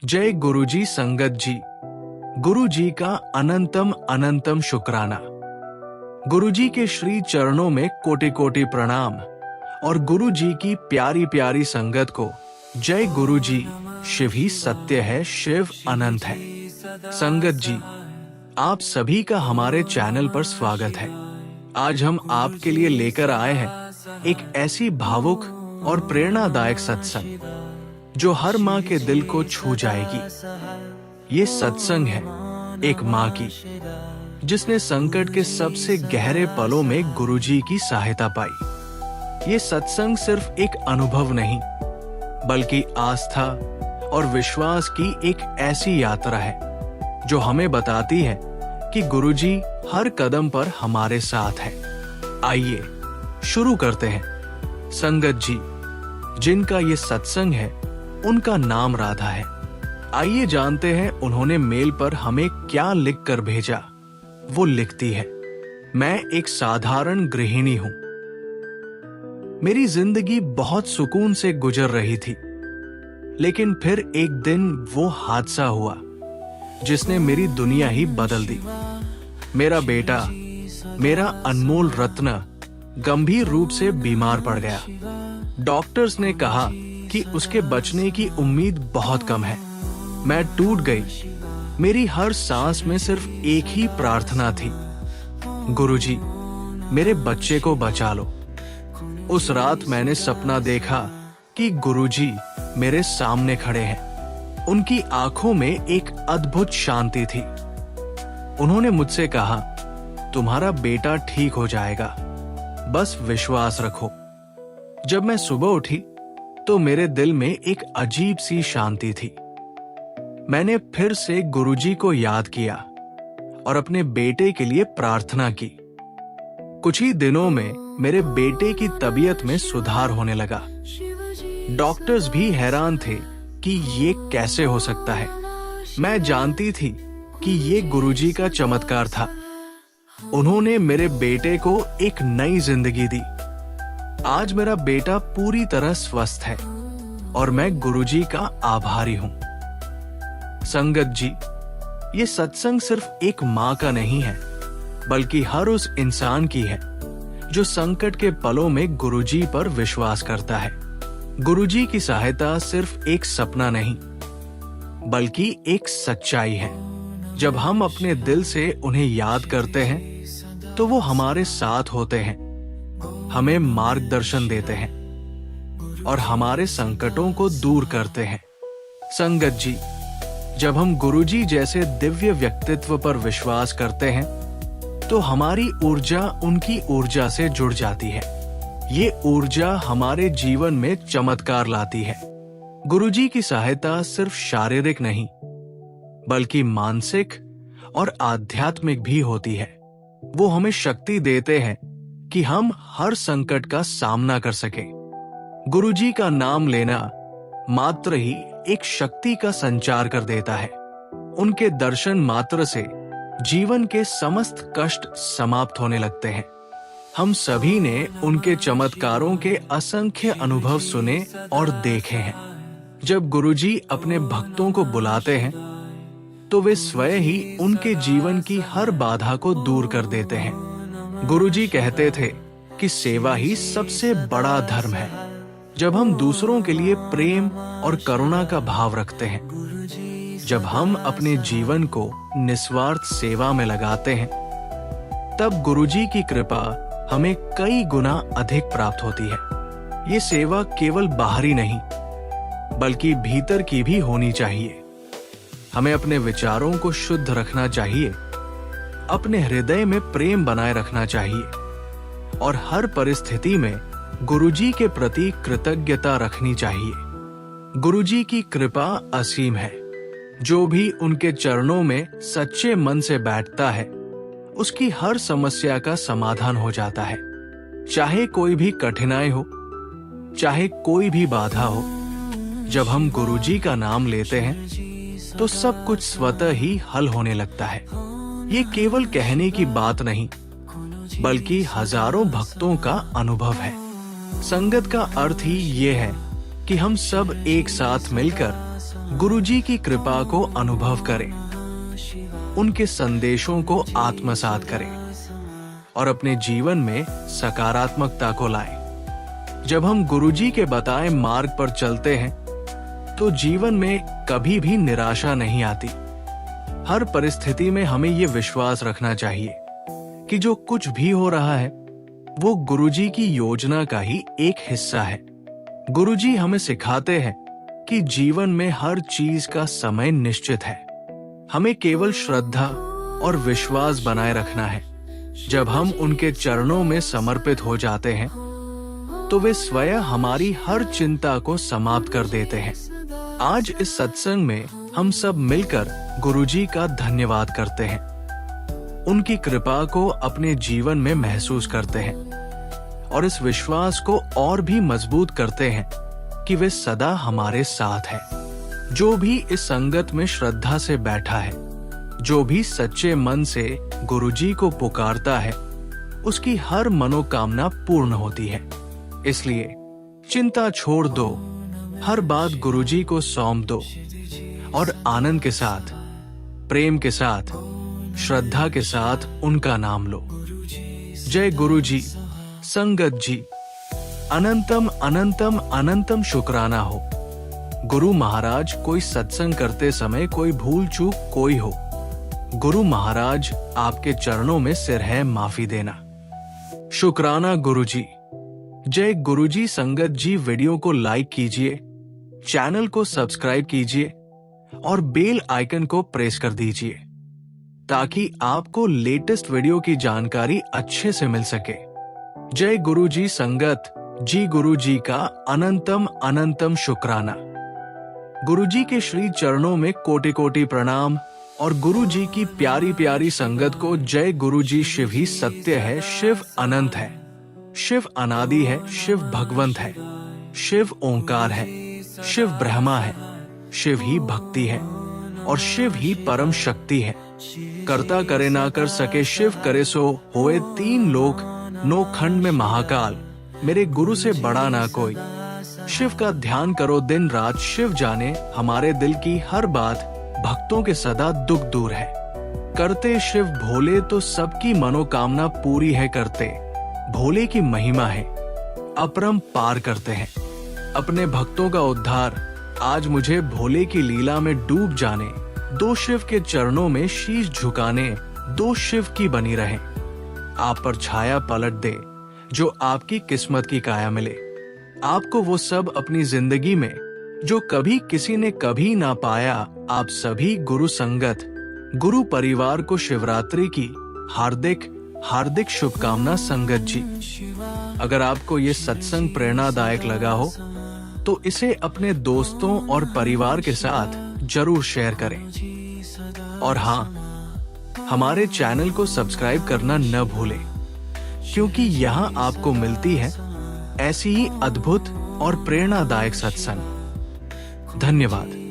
जय गुरुजी संगत जी। गुरुजी का अनंतम अनंतम शुक्राना। गुरुजी के श्री चरणों में कोटि कोटि प्रणाम और गुरुजी की प्यारी प्यारी संगत को जय गुरुजी। शिव ही सत्य है, शिव अनंत है। संगत जी, आप सभी का हमारे चैनल पर स्वागत है। आज हम आपके लिए लेकर आए हैं एक ऐसी भावुक और प्रेरणादायक सत्संग जो हर माँ के दिल को छू जाएगी। ये सत्संग है एक माँ की जिसने संकट के सबसे गहरे पलों में गुरुजी की सहायता पाई। ये सत्संग सिर्फ एक अनुभव नहीं, बल्कि आस्था और विश्वास की एक ऐसी यात्रा है जो हमें बताती है कि गुरुजी हर कदम पर हमारे साथ है। आइए शुरू करते हैं। संगत जी, जिनका ये सत्संग है उनका नाम राधा है। आइए जानते हैं उन्होंने मेल पर हमें क्या लिख कर भेजा। वो लिखती है, मैं एक साधारण गृहिणी हूं। मेरी जिंदगी बहुत सुकून से गुजर रही थी, लेकिन फिर एक दिन वो हादसा हुआ जिसने मेरी दुनिया ही बदल दी। मेरा बेटा, मेरा अनमोल रत्न, गंभीर रूप से बीमार पड़ गया। डॉक्टर्स ने कहा कि उसके बचने की उम्मीद बहुत कम है। मैं टूट गई। मेरी हर सांस में सिर्फ एक ही प्रार्थना थी, गुरुजी मेरे बच्चे को बचा लो। उस रात मैंने सपना देखा कि गुरुजी मेरे सामने खड़े हैं। उनकी आंखों में एक अद्भुत शांति थी। उन्होंने मुझसे कहा, तुम्हारा बेटा ठीक हो जाएगा, बस विश्वास रखो। जब मैं सुबह उठी तो मेरे दिल में एक अजीब सी शांति थी। मैंने फिर से गुरुजी को याद किया और अपने बेटे के लिए प्रार्थना की। कुछ ही दिनों में मेरे बेटे की तबीयत में सुधार होने लगा। डॉक्टर्स भी हैरान थे कि ये कैसे हो सकता है। मैं जानती थी कि ये गुरुजी का चमत्कार था। उन्होंने मेरे बेटे को एक नई जिंदगी दी। आज मेरा बेटा पूरी तरह स्वस्थ है और मैं गुरुजी का आभारी हूं। संगत जी, ये सत्संग सिर्फ एक माँ का नहीं है, बल्कि हर उस इंसान की है जो संकट के पलों में गुरुजी पर विश्वास करता है। गुरुजी की सहायता सिर्फ एक सपना नहीं, बल्कि एक सच्चाई है। जब हम अपने दिल से उन्हें याद करते हैं तो वो हमारे साथ होते हैं, हमें मार्गदर्शन देते हैं और हमारे संकटों को दूर करते हैं। संगत जी, जब हम गुरुजी जैसे दिव्य व्यक्तित्व पर विश्वास करते हैं तो हमारी ऊर्जा उनकी ऊर्जा से जुड़ जाती है। ये ऊर्जा हमारे जीवन में चमत्कार लाती है। गुरुजी की सहायता सिर्फ शारीरिक नहीं, बल्कि मानसिक और आध्यात्मिक भी होती है। वो हमें शक्ति देते हैं कि हम हर संकट का सामना कर सकें। गुरुजी का नाम लेना मात्र ही एक शक्ति का संचार कर देता है। उनके दर्शन मात्र से जीवन के समस्त कष्ट समाप्त होने लगते हैं। हम सभी ने उनके चमत्कारों के असंख्य अनुभव सुने और देखे हैं। जब गुरुजी अपने भक्तों को बुलाते हैं तो वे स्वयं ही उनके जीवन की हर बाधा को दूर कर देते हैं। गुरुजी कहते थे कि सेवा ही सबसे बड़ा धर्म है। जब हम दूसरों के लिए प्रेम और करुणा का भाव रखते हैं, जब हम अपने जीवन को निस्वार्थ सेवा में लगाते हैं, तब गुरुजी की कृपा हमें कई गुना अधिक प्राप्त होती है। ये सेवा केवल बाहरी नहीं, बल्कि भीतर की भी होनी चाहिए। हमें अपने विचारों को शुद्ध रखना चाहिए, अपने हृदय में प्रेम बनाए रखना चाहिए और हर परिस्थिति में गुरुजी के प्रति कृतज्ञता रखनी चाहिए। गुरुजी की कृपा असीम है। जो भी उनके चरणों में सच्चे मन से बैठता है, उसकी हर समस्या का समाधान हो जाता है। चाहे कोई भी कठिनाई हो, चाहे कोई भी बाधा हो, जब हम गुरुजी का नाम लेते हैं तो सब कुछ स्वतः ही हल होने लगता है। ये केवल कहने की बात नहीं, बल्कि हजारों भक्तों का अनुभव है। संगत का अर्थ ही ये है कि हम सब एक साथ मिलकर गुरुजी की कृपा को अनुभव करें, उनके संदेशों को आत्मसात करें और अपने जीवन में सकारात्मकता को लाएं। जब हम गुरुजी के बताए मार्ग पर चलते हैं तो जीवन में कभी भी निराशा नहीं आती। हर परिस्थिति में हमें ये विश्वास रखना चाहिए कि जो कुछ भी हो रहा है वो गुरुजी की योजना का ही एक हिस्सा है। गुरुजी हमें सिखाते हैं कि जीवन में हर चीज का समय निश्चित है। हमें केवल श्रद्धा और विश्वास बनाए रखना है। जब हम उनके चरणों में समर्पित हो जाते हैं तो वे स्वयं हमारी हर चिंता को समाप्त कर देते हैं। आज इस सत्संग में हम सब मिलकर गुरुजी का धन्यवाद करते हैं, उनकी कृपा को अपने जीवन में महसूस करते हैं और इस विश्वास को और भी मजबूत करते हैं कि वे सदा हमारे साथ हैं। जो भी इस संगत में श्रद्धा से बैठा है, जो भी सच्चे मन से गुरुजी को पुकारता है, उसकी हर मनोकामना पूर्ण होती है। इसलिए चिंता छोड़ दो, हर बात गुरुजी को सौंप दो और आनंद के साथ, प्रेम के साथ, श्रद्धा के साथ उनका नाम लो। जय गुरुजी, संगत जी, अनंतम अनंतम अनंतम शुक्राना हो। गुरु महाराज, कोई सत्संग करते समय कोई भूल चूक कोई हो, गुरु महाराज आपके चरणों में सिर है, माफी देना। शुक्राना गुरुजी। जय गुरुजी। संगत जी, वीडियो को लाइक कीजिए, चैनल को सब्सक्राइब कीजिए और बेल आइकन को प्रेस कर दीजिए ताकि आपको लेटेस्ट वीडियो की जानकारी अच्छे से मिल सके। जय गुरुजी। संगत जी, गुरुजी का अनंतम अनंतम शुक्राना। गुरुजी के श्री चरणों में कोटि कोटि प्रणाम और गुरुजी की प्यारी प्यारी संगत को जय गुरुजी। शिव ही सत्य है, शिव अनंत है, शिव अनादि है, शिव भगवंत है, शिव ओंकार है, शिव ब्रह्मा है, शिव ही भक्ति है और शिव ही परम शक्ति है। करता करे ना कर सके शिव करे सो, होए तीन लोक नौ खंड में महाकाल, मेरे गुरु से बड़ा ना कोई। शिव का ध्यान करो दिन रात, शिव जाने हमारे दिल की हर बात, भक्तों के सदा दुख दूर है। करते शिव भोले तो सबकी मनोकामना पूरी है करते, भोले की महिमा है, अपरम पार करते हैं। अपने भक्तों का उद्धार आज मुझे भोले की लीला में डूब जाने, दो शिव के चरणों में शीश झुकाने, दो शिव की बनी रहे। आप पर छाया पलट दे, जो आपकी किस्मत की काया मिले। आपको वो सब अपनी जिंदगी में जो कभी किसी ने कभी ना पाया। आप सभी गुरु संगत, गुरु परिवार को शिवरात्रि की हार्दिक हार्दिक शुभकामना। संगत जी, अगर आपको ये सत्संग प्रेरणादायक लगा हो तो इसे अपने दोस्तों और परिवार के साथ जरूर शेयर करें और हाँ, हमारे चैनल को सब्सक्राइब करना न भूलें, क्योंकि यहाँ आपको मिलती है ऐसी ही अद्भुत और प्रेरणादायक सत्संग। धन्यवाद।